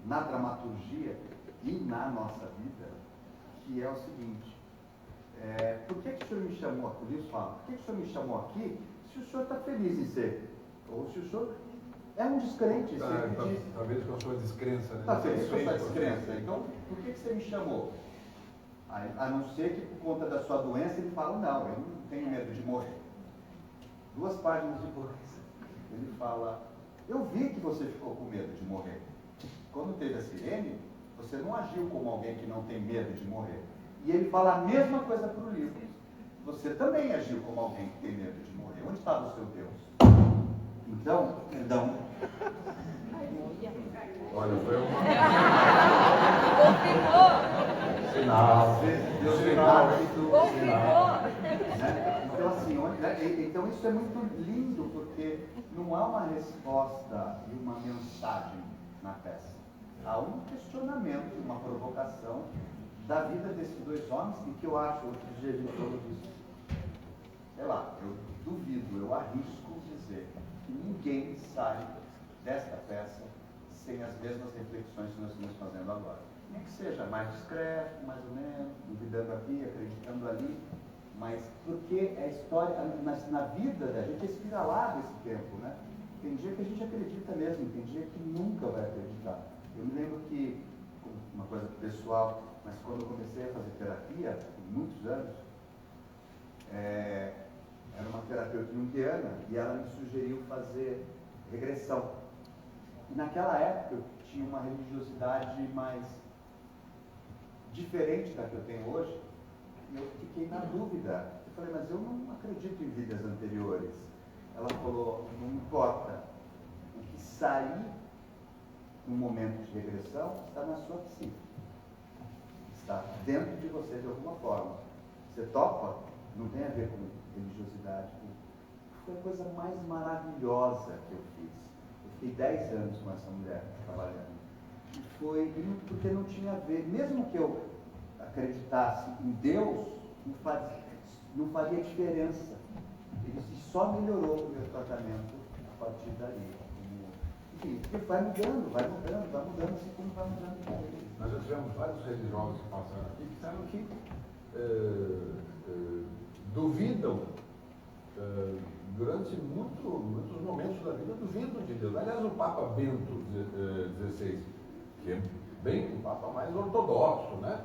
na dramaturgia e na nossa vida, que é o seguinte: por que o senhor me chamou aqui? Por isso fala, por que o senhor me chamou aqui se o senhor está feliz em ser? Ou se o senhor é um descrente? Talvez com a sua descrença, né? Está feliz com a sua descrença? Então, por que você me chamou? A não ser que por conta da sua doença ele fala: não, eu não tenho medo de morrer. 2 páginas depois, ele fala, eu vi que você ficou com medo de morrer. Quando teve a sirene, você não agiu como alguém que não tem medo de morrer. E ele fala a mesma coisa para o livro. Você também agiu como alguém que tem medo de morrer. Onde estava o seu Deus? Então, perdão. Olha, foi uma... Sinal. Sinal. Né? Então, assim, então isso é muito lindo, porque não há uma resposta e uma mensagem na peça. Há um questionamento, uma provocação da vida desses dois homens, e que eu acho, outro dia a gente falou disso, sei lá, eu duvido, eu arrisco dizer que ninguém sai desta peça sem as mesmas reflexões que nós estamos fazendo agora. Nem que seja mais discreto, mais ou menos, duvidando aqui, acreditando ali, mas porque a história, na vida da gente, é espiralado esse tempo, né? Tem dia que a gente acredita mesmo, tem dia que nunca vai acreditar. Eu me lembro que, uma coisa pessoal, mas quando eu comecei a fazer terapia, por muitos anos, era uma terapeuta junguiana e ela me sugeriu fazer regressão. E naquela época eu tinha uma religiosidade mais diferente da que eu tenho hoje, e eu fiquei na dúvida. Eu falei, mas eu não acredito em vidas anteriores. Ela falou, não importa, o que sair no momento de regressão está na sua psique. Está dentro de você de alguma forma. Você topa, não tem a ver com religiosidade. Foi a coisa mais maravilhosa que eu fiz. Eu fiquei 10 anos com essa mulher trabalhando. E foi porque não tinha a ver, mesmo que eu acreditasse em Deus, não faria diferença. Ele só melhorou o meu tratamento a partir dali. Enfim, porque vai mudando assim como vai mudando com ele. Nós já tivemos vários religiosos que passaram aqui que disseram que duvidam, durante muitos momentos da vida, duvidam de Deus. Aliás, o Papa Bento XVI, que é bem o Papa mais ortodoxo, né?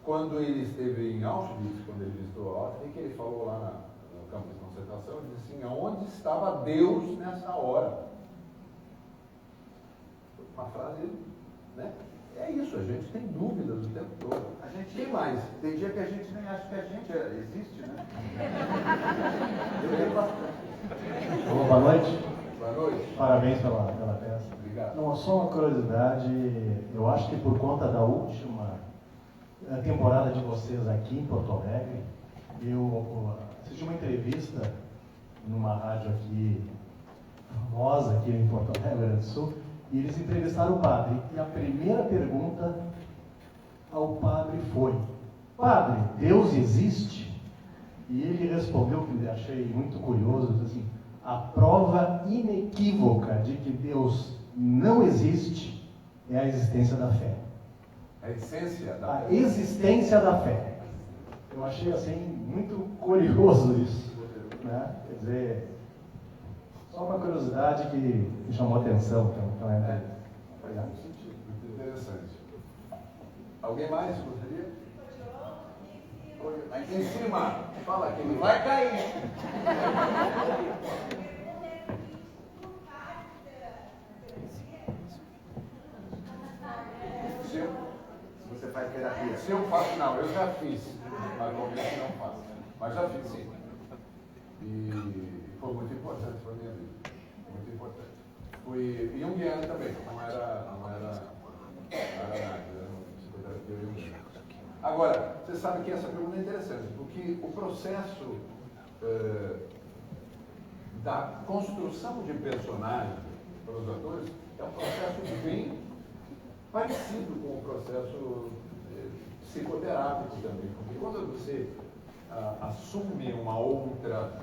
Quando ele esteve em Auschwitz, quando ele visitou Auschwitz, que ele falou lá no campo de concentração, ele disse assim, aonde estava Deus nessa hora? Uma frase, né? É isso, a gente tem dúvidas o tempo todo. A gente, tem mais. Tem dia que a gente nem acha que a gente existe, né? Eu tenho bastante. Olá, boa noite. Boa noite. Parabéns pela peça. Obrigado. Não, só uma curiosidade, eu acho que por conta da última temporada de vocês aqui em Porto Alegre, eu assisti uma entrevista numa rádio aqui, famosa aqui em Porto Alegre, Rio Grande do Sul, e eles entrevistaram o padre. E a primeira pergunta ao padre foi, padre, Deus existe? E ele respondeu, que eu achei muito curioso, assim, a prova inequívoca de que Deus não existe é a existência da fé. A essência da A fé. existência da fé. Eu achei assim muito curioso isso, né? Quer dizer, só uma curiosidade que me chamou a atenção. Faz um sentido, muito interessante. Alguém mais gostaria? Aqui em cima, fala aqui, não vai cair. Você faz terapia? Se eu faço, não, eu já fiz, mas normalmente não faço. Mas já fiz, sim. E foi muito importante para a minha vida. Muito importante. Fui junguiano também, não era nada, era psicoterapia junguiana. Agora, você sabe que essa pergunta é interessante, porque o processo da construção de personagem para os atores é um processo bem parecido com o processo psicoterápico também, porque quando você assume uma outra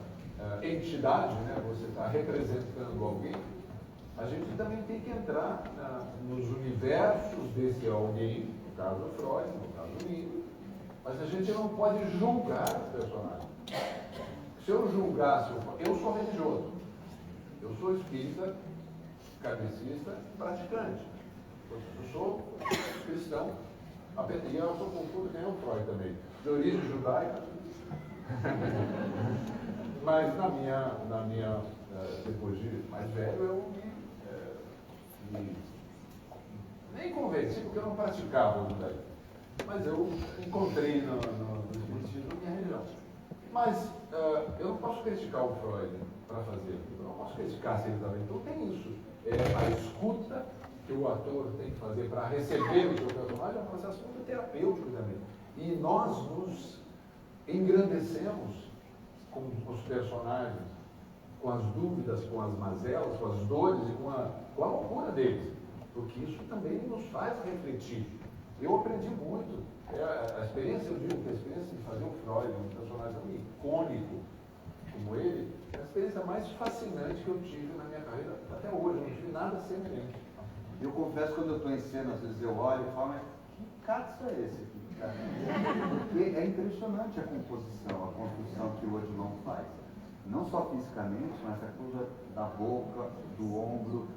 entidade, né, você está representando alguém, a gente também tem que entrar nos universos desse alguém, no caso Freud, no caso Jung, mas a gente não pode julgar o personagem. Se eu julgasse, eu sou religioso, eu sou espírita, kardecista, praticante. Eu sou cristão, e eu sou confuso, nem o Freud também, de origem judaica, mas na minha depois de mais velho, eu nem convenci, porque eu não praticava o judaísmo. Mas eu encontrei no Espiritismo a minha religião. Mas eu não posso criticar o Freud para fazer aquilo. Eu não posso criticar se ele também. Então tem isso. A escuta que o ator tem que fazer para receber o seu personagem é um processo muito terapêutico também. E nós nos engrandecemos com os personagens, com as dúvidas, com as mazelas, com as dores e com a loucura deles. Porque isso também nos faz refletir. Eu aprendi muito. A experiência, eu digo que a experiência de fazer o Freud, um personagem tão icônico como ele, é a experiência mais fascinante que eu tive na minha carreira até hoje. Eu não tive nada semelhante. Eu confesso, quando eu estou em cena, às vezes eu olho e falo, mas que cato é esse aqui, cara? Porque é impressionante a composição, a construção que o Odilon faz. Não só fisicamente, mas a coisa da boca, do ombro.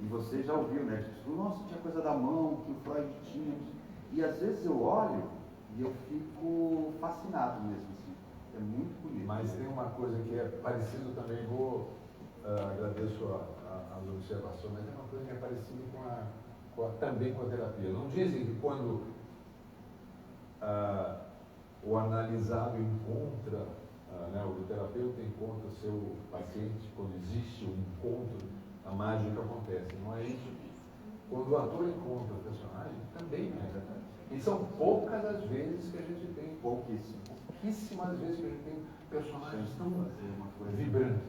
E você já ouviu, né? Tipo, nossa, tinha coisa da mão, que o Freud tinha. E às vezes eu olho e eu fico fascinado mesmo, assim. É muito bonito. Mas tem uma coisa que é parecido também, agradeço as observações, mas tem uma coisa que é parecida também com a terapia. Não dizem que quando o analisado encontra, o terapeuta encontra o seu paciente, quando existe um encontro, a mágica acontece, não é isso? Quando o ator encontra o personagem, também é verdade. E são poucas as vezes que a gente tem, pouquíssimas vezes que a gente tem personagens tão vibrantes.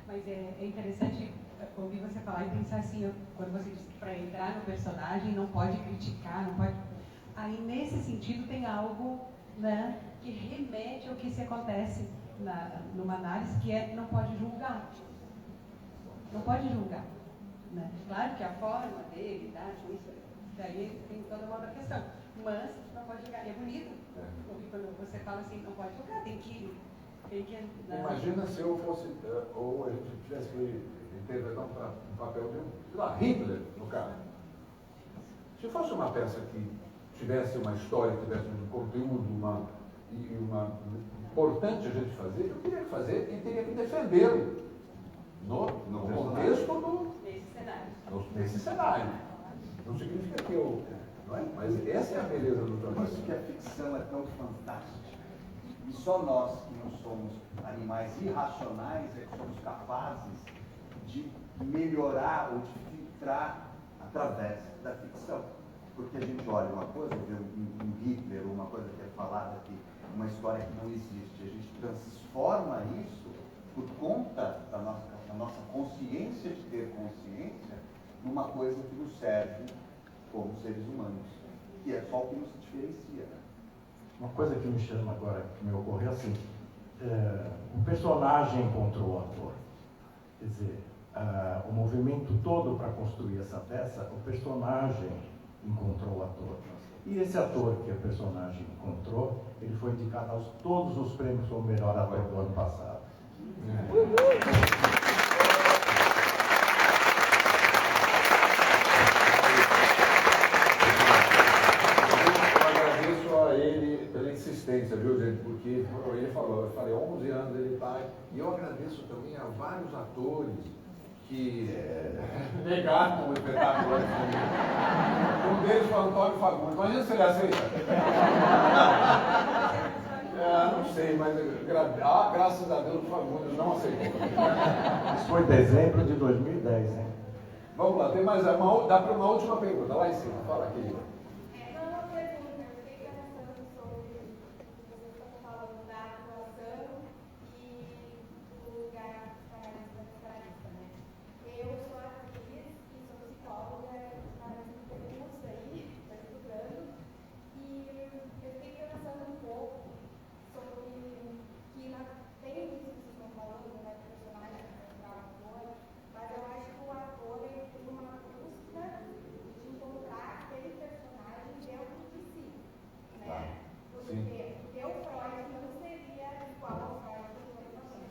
Mas é interessante ouvir você falar e pensar assim, quando você diz que para entrar no personagem não pode criticar, não pode... Aí nesse sentido tem algo, né, que remete ao que se acontece numa análise, que é não pode julgar. Não pode julgar. Né? Claro que a forma dele, tá? Isso daí tem toda uma outra questão. Mas não pode julgar. E é bonito. Porque quando você fala assim, não pode julgar, tem que Imagina se eu fosse, ou a gente tivesse que interpretar um papel de Hitler, no caso. Se fosse uma peça que tivesse uma história, que tivesse um conteúdo, uma importante a gente fazer, eu teria que fazer e teria que defendê-lo no contexto nesse cenário. Não significa que eu... Não é? Mas essa é a beleza do trabalho. Por isso que a ficção é tão fantástica. E só nós que não somos animais irracionais é que somos capazes de melhorar ou de filtrar através da ficção. Porque a gente olha uma coisa, vê um Hitler, uma coisa que é falada aqui, uma história que não existe. A gente transforma isso por conta da nossa consciência de ter consciência numa coisa que nos serve como seres humanos. E é só o que nos diferencia, né? Uma coisa que me chama agora, que me ocorreu assim, o personagem encontrou o ator. Quer dizer, o movimento todo para construir essa peça, o personagem encontrou o ator. E esse ator que o personagem encontrou, ele foi indicado a todos os prêmios como melhor ator do ano passado. Insistência, viu, gente? Porque ele falou, eu falei, 11 anos ele está. E eu agradeço também a vários atores que negaram o espetáculo. Um deles foi o Antônio Fagundes. Imagina se ele aceita. Não sei, mas graças a Deus o Fagundes não aceitou. Isso foi em dezembro de 2010, hein? Vamos lá, tem mais dá para uma última pergunta, lá em cima. Fala aqui.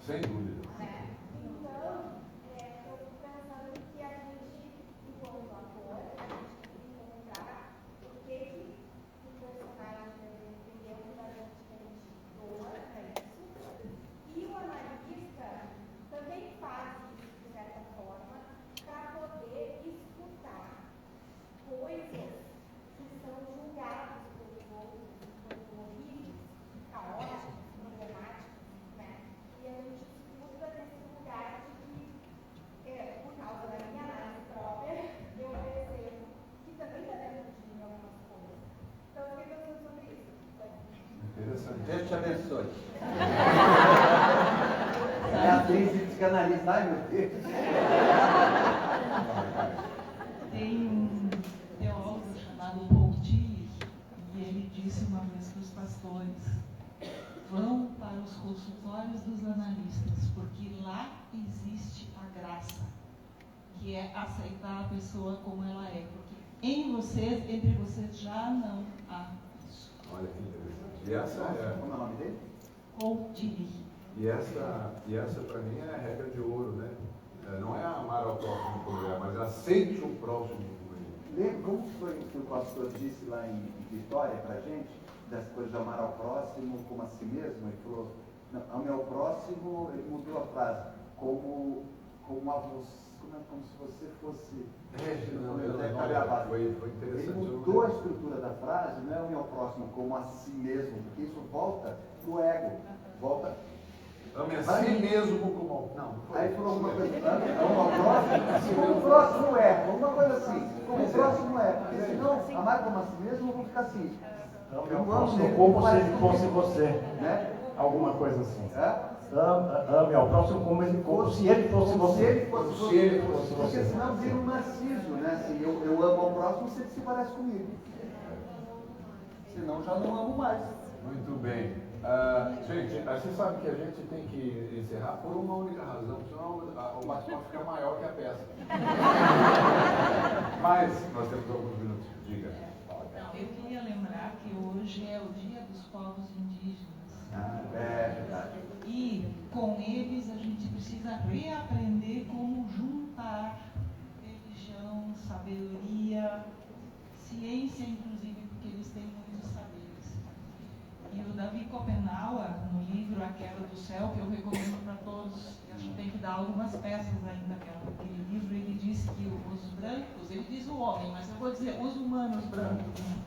Sem dúvida. Então, eu fico pensando que a gente, enquanto ator, a gente tem que encontrar o que o personagem entendeu da gente doa para isso. E o analista também faz Deus te abençoe. É atriz e psicanalista. Ai, meu Deus. Tem um teólogo chamado Paul Tillich, e ele disse uma vez para os pastores: vão para os consultórios dos analistas, porque lá existe a graça, que é aceitar a pessoa como ela é, porque entre vocês já não há isso. Olha que interessante. E essa é... Como é o nome dele? Paul Tillich. E essa para mim é a regra de ouro, né? Não é amar ao próximo como ele é, mas aceite o próximo como ele é. Lembra como foi que o pastor disse lá em Vitória pra gente, dessa coisa de amar ao próximo como a si mesmo? Ele falou, não, ame ao próximo, ele mudou a frase, como se você fosse... Foi interessante. Ele mudou a estrutura da frase, não é ame ao próximo como a si mesmo, porque isso volta pro ego, volta... Ame a si mesmo como... Não, aí falou alguma coisa, ame ao próximo, como o próximo é, alguma coisa assim, como o próximo é, porque senão, amar como a si mesmo, eu vou ficar assim. Ame ao próximo como se ele fosse você, né? Alguma coisa assim. É? Ame ao próximo como se ele fosse você. Porque senão vira um narciso, né? Assim, eu amo ao próximo sempre se parece comigo. Senão já não amo mais. Muito bem. Gente, você sabe que a gente tem que encerrar por uma única razão, senão o bate-papo fica maior que a peça. Mas nós temos alguns minutos. Diga. Eu queria lembrar que hoje é o Dia dos Povos Indígenas. É verdade. E com eles a gente precisa reaprender como juntar religião, sabedoria, ciência, inclusive, porque eles têm muitos saberes. E o Davi Copenauer, no livro A Queda do Céu, que eu recomendo para todos, eu acho que tem que dar algumas peças ainda naquele livro, ele diz que os brancos, ele diz o homem, mas eu vou dizer os humanos brancos, né?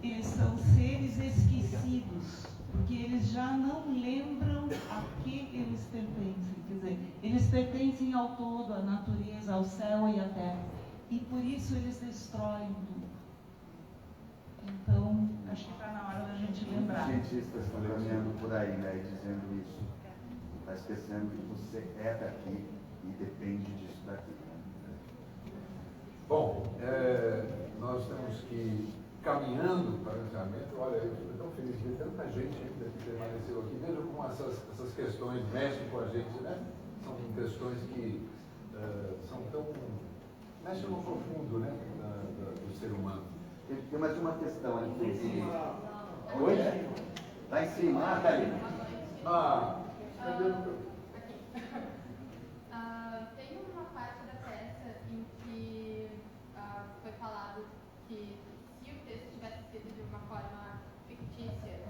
Eles são seres esquecidos, porque eles já não lembram a que eles pertencem. Quer dizer, eles pertencem ao todo, à natureza, ao céu e à terra. E por isso eles destroem tudo. Então, acho que está na hora da gente lembrar. Os cientistas estão caminhando por aí, né, e dizendo isso. Está esquecendo que você é daqui e depende disso daqui. Né? Bom, nós temos que ir caminhando para o encerramento. Olha, eu estou tão feliz de ver tanta gente ainda que permaneceu aqui, mesmo com essas questões mexem com a gente, né? São questões que são tão... mexem no profundo, né, do ser humano. Tem mais uma questão ali. Oi? Está em cima, tá ali. Tem uma parte da peça em que foi falado que se o texto tivesse sido de uma forma fictícia,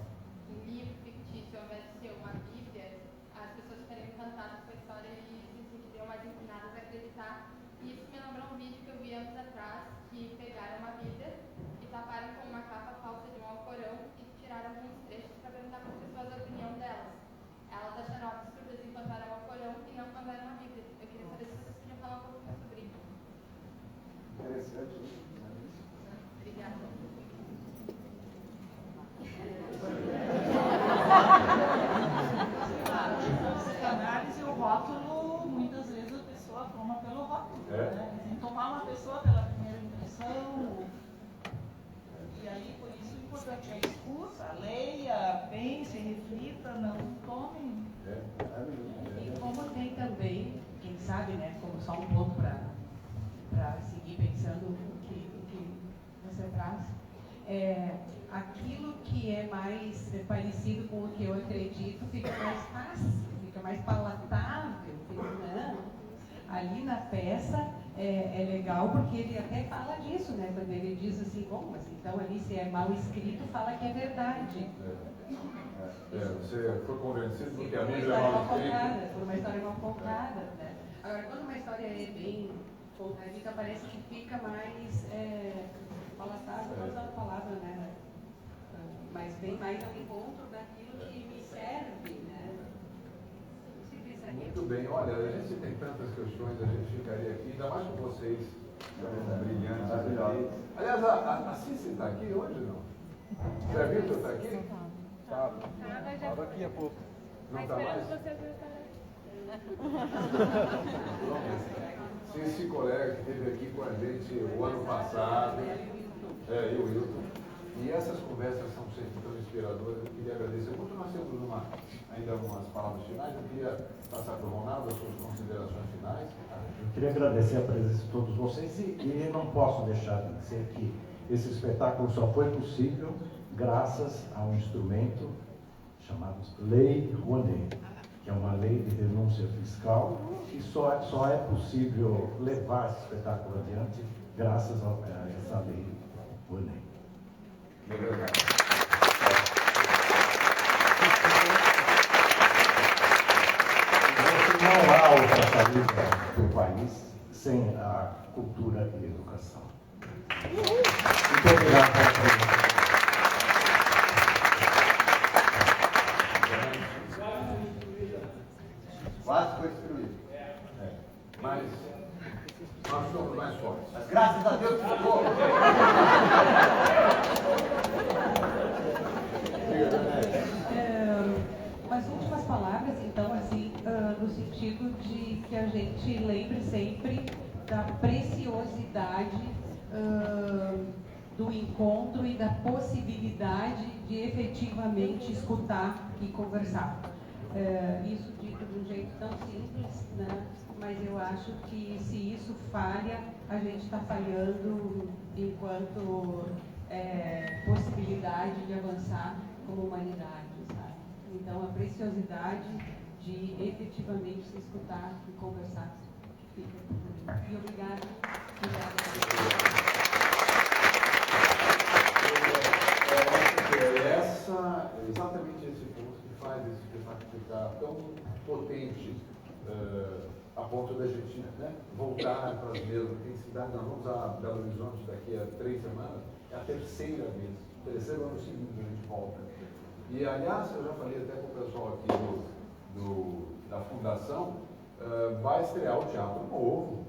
um livro fictício, ao invés de ser uma Bíblia, as pessoas ficariam encantadas com a história e se sentiriam mais inclinadas a acreditar. E isso me lembrou um vídeo que eu vi anos atrás, que pegaram uma Bíblia e taparam com uma capa falsa de um Alcorão e tiraram alguns trechos para perguntar para as pessoas a opinião delas. Elas acharam absurdas enquanto era o Alcorão e não quando era uma Bíblia. Eu queria saber se vocês podiam falar um pouquinho sobre isso. Interessante. Obrigada. Na psicanálise, o rótulo, muitas vezes a pessoa toma pelo rótulo. Né? Tem que tomar uma pessoa pela primeira impressão. E aí, por isso, o importante é a escuta, leia, pense, reflita, não tome. E como tem também, quem sabe, né, como só um pouco para seguir pensando o que você traz, aquilo que é mais parecido com o que eu acredito fica mais fácil, fica mais palatável, né? Ali na peça é legal porque ele até fala disso, né? Quando ele diz assim, bom, mas então ali se é mal escrito, fala que é verdade. Você foi convencido do que a Por uma Bíblia é história mal mal escrita? contada, por uma história mal contada, né? Agora, quando uma história é bem contadita, parece que fica mais palatável, não usando a palavra, né? Mas bem mais ao encontro daquilo que me serve, né? Muito bem, olha, a gente tem tantas questões, a gente ficaria aqui, ainda mais com vocês, brilhantes. Maravilhosos. Aliás, a Cici está aqui hoje, não? Zé Vitor está aqui? Sábado. Sábado daqui a pouco. Não tá mais? Se esse colega que esteve aqui com a gente o ano passado, eu, Wilton, e essas conversas são sempre tão inspiradoras, eu queria agradecer muito. Nós temos ainda umas palavras finais, eu queria passar para o Ronaldo as suas considerações finais. Eu queria agradecer a presença de todos vocês e não posso deixar de dizer que esse espetáculo só foi possível graças a um instrumento chamado Lei Rouanet, que é uma lei de renúncia fiscal, e só é possível levar esse espetáculo adiante graças a essa lei Rouanet. Obrigado. Não há outra saída do país sem a cultura e a educação. Muito obrigado pela presença. Quase foi destruído. Mas nós somos mais fortes. Mas graças a Deus que ficou. Umas últimas palavras, então, assim, no sentido de que a gente lembre sempre da preciosidade do encontro e da possibilidade de efetivamente escutar e conversar. Isso dito de um jeito tão simples, né? Mas eu acho que se isso falha, a gente está falhando enquanto possibilidade de avançar como humanidade, sabe? Então, a preciosidade de efetivamente se escutar e conversar fica por mim. E obrigada. Exatamente esse ponto que faz esse espetáculo ficar tão potente, a ponto da gente, né, voltar para as mesmas. Tem cidade, nós vamos a Belo Horizonte daqui a 3 semanas, é a terceira vez, terceiro ano seguinte a gente volta. E, aliás, eu já falei até com o pessoal aqui da Fundação, vai estrear o Teatro Novo.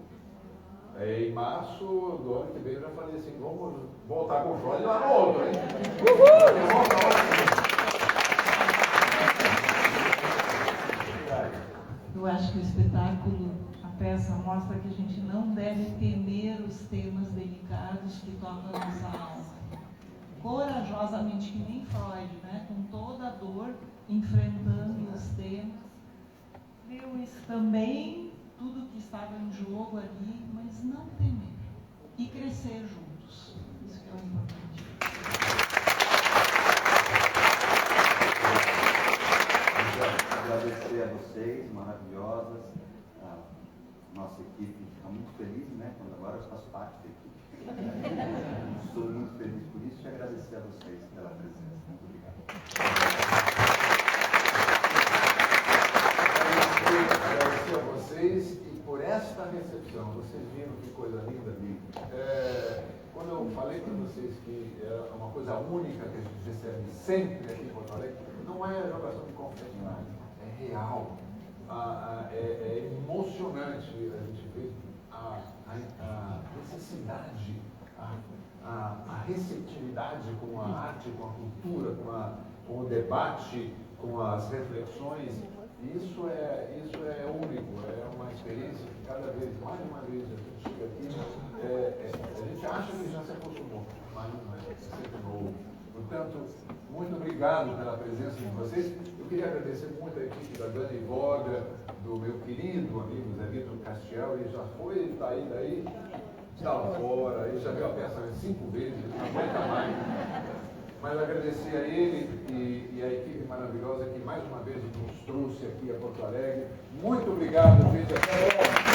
Em março do ano que vem eu já falei assim, vamos voltar com o Freud lá no outro, hein? Eu acho que o espetáculo, a peça, mostra que a gente não deve temer os temas delicados que tocam a nossa alma. Corajosamente, que nem Freud, né? Com toda a dor, enfrentando os temas. Lewis também, tudo que estava em jogo ali, mas não temer. E crescer juntos. Isso que é o importante. Agradecer a vocês, maravilhosas. A nossa equipe fica muito feliz, né? Quando agora eu faço parte da equipe. Estou muito feliz por isso e agradecer a vocês pela presença. Muito obrigado. Agradecer a vocês e por esta recepção. Vocês viram que coisa linda ali. Quando eu falei para vocês que é uma coisa única que a gente recebe sempre aqui em Porto Alegre, não é a jogação de confetinagem, é real. É emocionante a gente ver a necessidade, a receptividade com a arte, com a cultura, com o debate, com as reflexões. Isso é único, é uma experiência que cada vez, mais uma vez, a gente chega aqui, a gente acha que já se acostumou, mas não é sempre novo. Portanto, muito obrigado pela presença de vocês. Eu queria agradecer muito a equipe da Dani Voga, do meu querido amigo Zé Vitor Castiel, ele já foi, ele está aí, daí, está fora, ele já viu a peça 5 vezes, não aguenta mais. Mas agradecer a ele e a equipe maravilhosa que mais uma vez nos trouxe aqui a Porto Alegre. Muito obrigado, gente. Até logo.